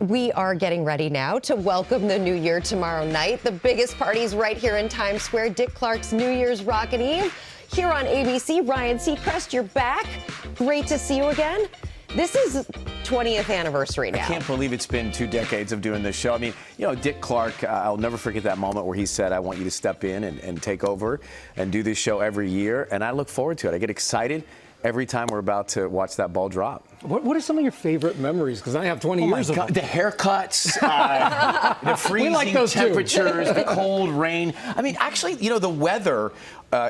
We are getting ready now to welcome the new year tomorrow night. The biggest party's right here in Times Square. Dick Clark's New Year's Rockin' Eve. Here on ABC, Ryan Seacrest, you're back. Great to see you again. This is 20th anniversary now. I can't believe it's been 2 decades of doing this show. I mean, you know, Dick Clark, I'll never forget that moment where he said, I want you to step in and take over and do this show every year. And I look forward to it. I get excited every time we're about to watch that ball drop. What are some of your favorite memories? Because I have 20 years of them. The haircuts, the freezing temperatures, the cold rain. I mean, actually, you know, the weather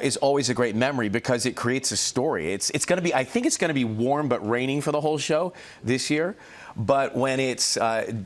is always a great memory because it creates a story. It's going to be, I think it's going to be warm but raining for the whole show this year. But when it's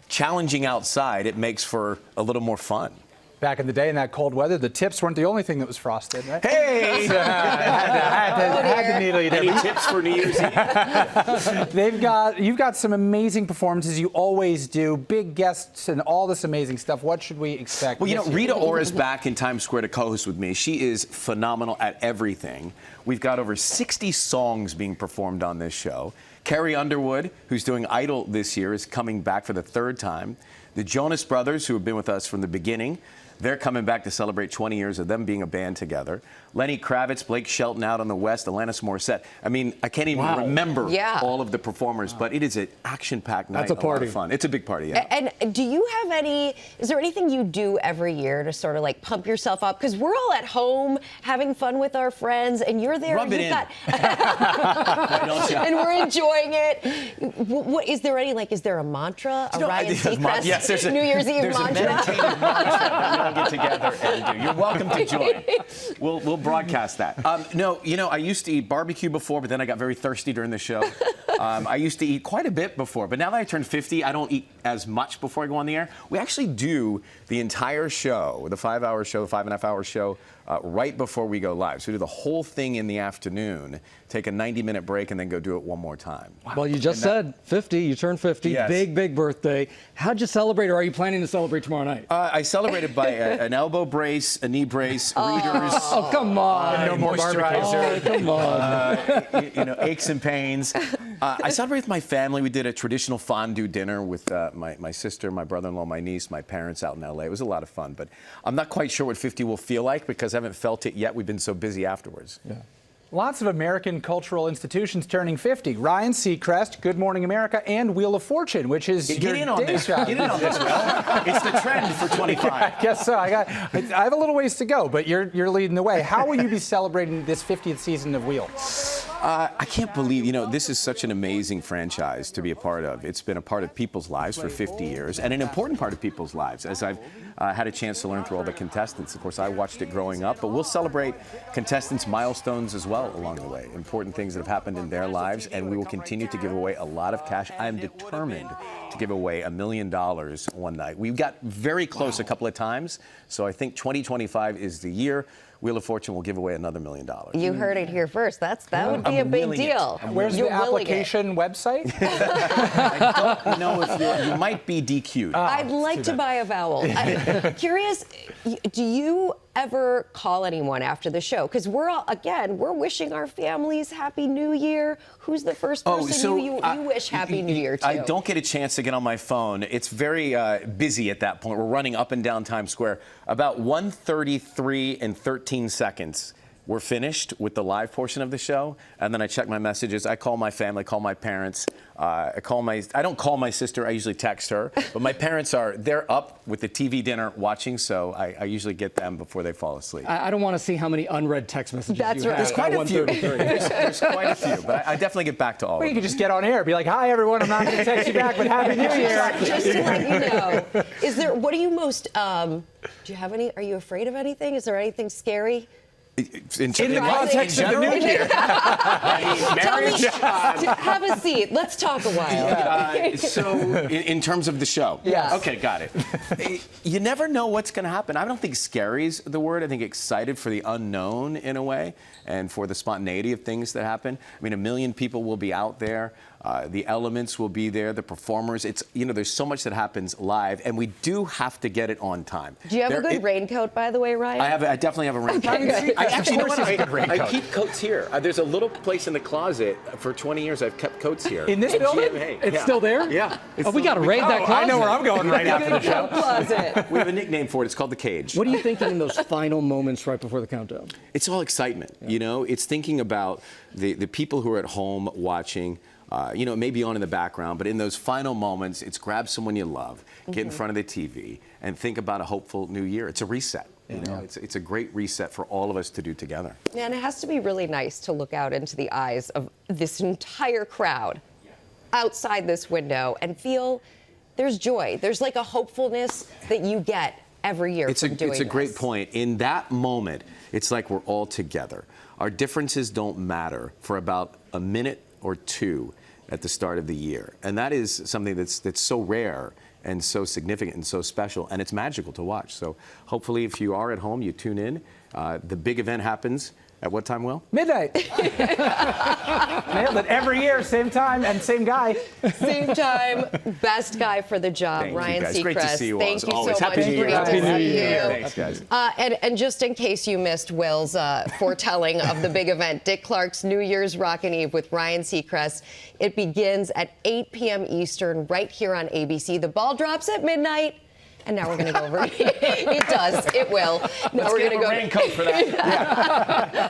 challenging outside, it makes for a little more fun. Back in the day in that cold weather, the tips weren't the only thing that was frosted, right? Hey! So, had to needle you there. Any tips for New Year's Eve? You've got some amazing performances. You always do. Big guests and all this amazing stuff. What should we expect? Well, you know, Rita Ora's back in Times Square to co-host with me. She is phenomenal at everything. We've got over 60 songs being performed on this show. Carrie Underwood, who's doing Idol this year, is coming back for the 3rd time. The Jonas Brothers, who have been with us from the beginning, they're coming back to celebrate 20 years of them being a band together. Lenny Kravitz, Blake Shelton out on the West, Alanis Morissette. I mean, I can't even remember all of the performers, but it is an action-packed night. That's a party. A lot of fun. It's a big party, yeah. And do you have is there anything you do every year to sort of like pump yourself up? Because we're all at home having fun with our friends, and you're there. Rub it in. And we're enjoying it. What is there is there a mantra? A Ryan Seacrest yes, there's a New Year's Eve there's mantra? a meditative mantra that we all get together and do. You're welcome to join. We'll broadcast that. No, you know, I used to eat barbecue before, but then I got very thirsty during the show. I used to eat quite a bit before, but now that I turned 50, I don't eat as much before I go on the air. We actually do the entire show, the 5-hour show, 5.5-hour show, right before we go live. So we do the whole thing in the afternoon, take a 90-minute break, and then go do it one more time. Wow. Well, you just said 50. You turned 50. Yes. Big birthday. How'd you celebrate, or are you planning to celebrate tomorrow night? I celebrated by an elbow brace, a knee brace, readers. Oh, come on. No more moisturizer. Oh, come on. You know, aches and pains. I celebrated with my family. We did a traditional fondue dinner with my sister, my brother-in-law, my niece, my parents out in L.A. It was a lot of fun, but I'm not quite sure what 50 will feel like because I haven't felt it yet. We've been so busy afterwards. Yeah. Lots of American cultural institutions turning 50. Ryan Seacrest, Good Morning America, and Wheel of Fortune, which is Get in on this. Get in on this, Will. It's the trend for 25. I guess so. I have a little ways to go, but you're leading the way. How will you be celebrating this 50th season of Wheel? I can't believe, you know, this is such an amazing franchise to be a part of. It's been a part of people's lives for 50 years and an important part of people's lives as I've had a chance to learn through all the contestants. Of course, I watched it growing up, but we'll celebrate contestants' milestones as well along the way, important things that have happened in their lives, and we will continue to give away a lot of cash. I am determined to give away $1 million one night. We got very close a couple of times, so I think 2025 is the year. Wheel of Fortune will give away another $1 million. You heard it here first. That would be a big deal. Where's the application website? I don't know if you might be DQ'd. I'd like to buy a vowel. I'm curious, do you ever call anyone after the show? Because we're wishing our families Happy New Year. Who's the first person you wish Happy New Year to? I don't get a chance to get on my phone. It's very busy at that point. We're running up and down Times Square. About 1:33 and 13 seconds. We're finished with the live portion of the show, and then I check my messages. I call my family, call my parents. I don't call my sister. I usually text her. But my parents they're up with the TV dinner watching, so I usually get them before they fall asleep. I don't want to see how many unread text messages That's you right. have. There's quite a few. There's quite a few, but I definitely get back to all of them. You could just get on air, be like, "Hi everyone, I'm not going to text you back, but Happy New Year." Just to let you know, what are you most? Do you have any? Are you afraid of anything? Is there anything scary? In the context of the new year. Marriage. Have a seat. Let's talk a while. So, in terms of the show. Yes. Okay, got it. You never know what's going to happen. I don't think scary's the word. I think excited for the unknown in a way and for the spontaneity of things that happen. I mean, 1 million people will be out there. The elements will be there, the performers. It's, you know, there's so much that happens live, and we do have to get it on time. Do you have a good raincoat, by the way, Ryan? I definitely have a raincoat. Okay. I actually, you know what? raincoat. I keep coats here. There's a little place in the closet. For 20 years, I've kept coats here. In this building? GMA. It's still there? Yeah. Oh, we got to raid that closet. I know where I'm going right after the show. Closet. We have a nickname for it. It's called the Cage. What are you thinking in those final moments right before the countdown? It's all excitement, you know? It's thinking about the people who are at home watching. You know, it may be on in the background, but in those final moments, it's grab someone you love, get in front of the TV, and think about a hopeful new year. It's a reset. You know, it's a great reset for all of us to do together. Yeah, and it has to be really nice to look out into the eyes of this entire crowd outside this window and feel there's joy. There's like a hopefulness that you get every year from doing this. It's a great point. In that moment, it's like we're all together. Our differences don't matter for about a minute or two at the start of the year. And that is something that's so rare and so significant and so special, and it's magical to watch. So hopefully if you are at home, you tune in. The big event happens at what time, Will? Midnight. Nailed it. Every year, same time and same guy. Same time, best guy for the job, Thank Ryan you guys. Seacrest. Great to see you all. Thank As you always. so Happy much. New Year. Great Happy to New see Year. you. Thanks, guys. And just in case you missed Will's foretelling of the big event, Dick Clark's New Year's Rockin' Eve with Ryan Seacrest. It begins at 8 p.m. Eastern right here on ABC. The ball drops at midnight. And now we're going to go over. It does. It will. Now we're going to go. Raincoat for that.